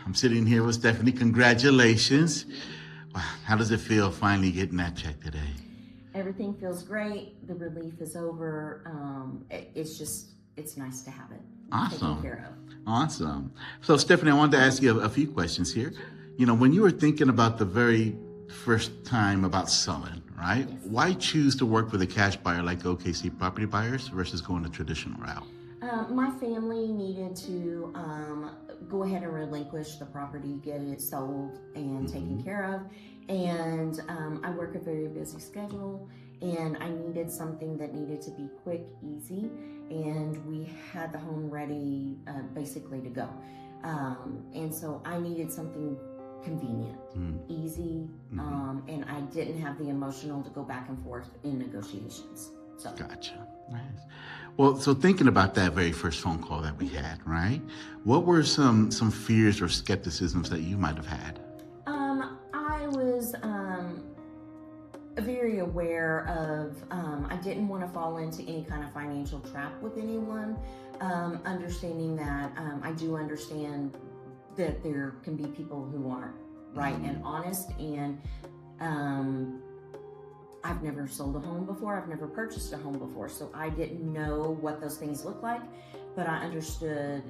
I'm sitting here with Stephanie. Congratulations. Wow, how does it feel finally getting that check today? Everything feels great. The relief is over. It's nice to have it taken Awesome. care of. Awesome. So, Stephanie, I wanted to ask you a few questions here. When you were thinking about the very first time about selling, right? Yes. Why choose to work with a cash buyer like OKC Property Buyers versus going the traditional route? My family needed to go ahead and relinquish the property, get it sold and taken care of. And I work a very busy schedule, and I needed something that needed to be quick, easy, and we had the home ready basically to go. And so I needed something convenient, easy, and I didn't have the emotional to go back and forth in negotiations. So. Gotcha. Nice. Well, so thinking about that very first phone call that we had, right? What were some fears or skepticisms that you might have had? I was very aware of, I didn't want to fall into any kind of financial trap with anyone, understanding that I do understand that there can be people who aren't right and honest, and I've never sold a home before. I've never purchased a home before, so I didn't know what those things look like, but I understood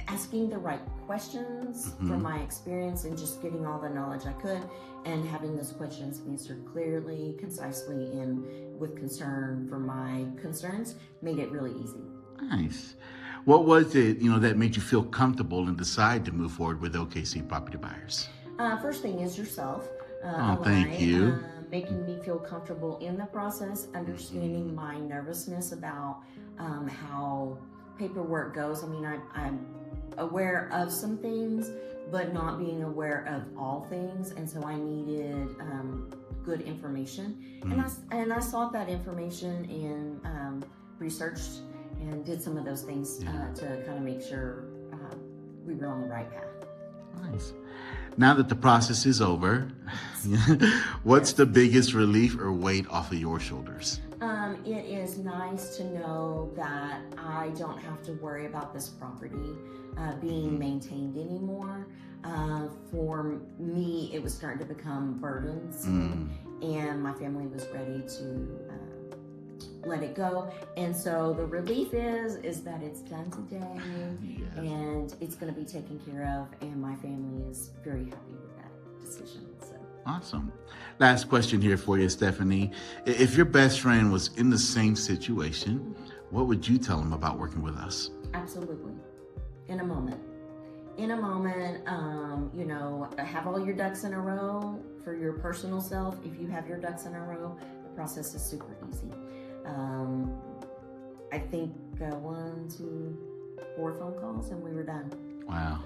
asking the right questions from my experience and just getting all the knowledge I could, and having those questions answered clearly, concisely, and with concern for my concerns made it really easy. Nice. What was it, that made you feel comfortable and decide to move forward with OKC Property Buyers? First thing is yourself. Thank you. Making me feel comfortable in the process, understanding my nervousness about how paperwork goes. I mean, I'm aware of some things, but not being aware of all things, and so I needed good information. And I sought that information and researched and did some of those things to kind of make sure we were on the right path. Nice. Now that the process is over, what's the biggest relief or weight off of your shoulders? It is nice to know that I don't have to worry about this property being maintained anymore. For me, it was starting to become burdensome, and my family was ready to let it go. And so the relief is that it's done today, and it's going to be taken care of, and my family is very happy with that decision. So. Awesome. Last question here for you, Stephanie. If your best friend was in the same situation, what would you tell him about working with us? Absolutely. In a moment, have all your ducks in a row for your personal self. If you have your ducks in a row, the process is super easy. I think 1, 2, 4 phone calls and we were done. Wow.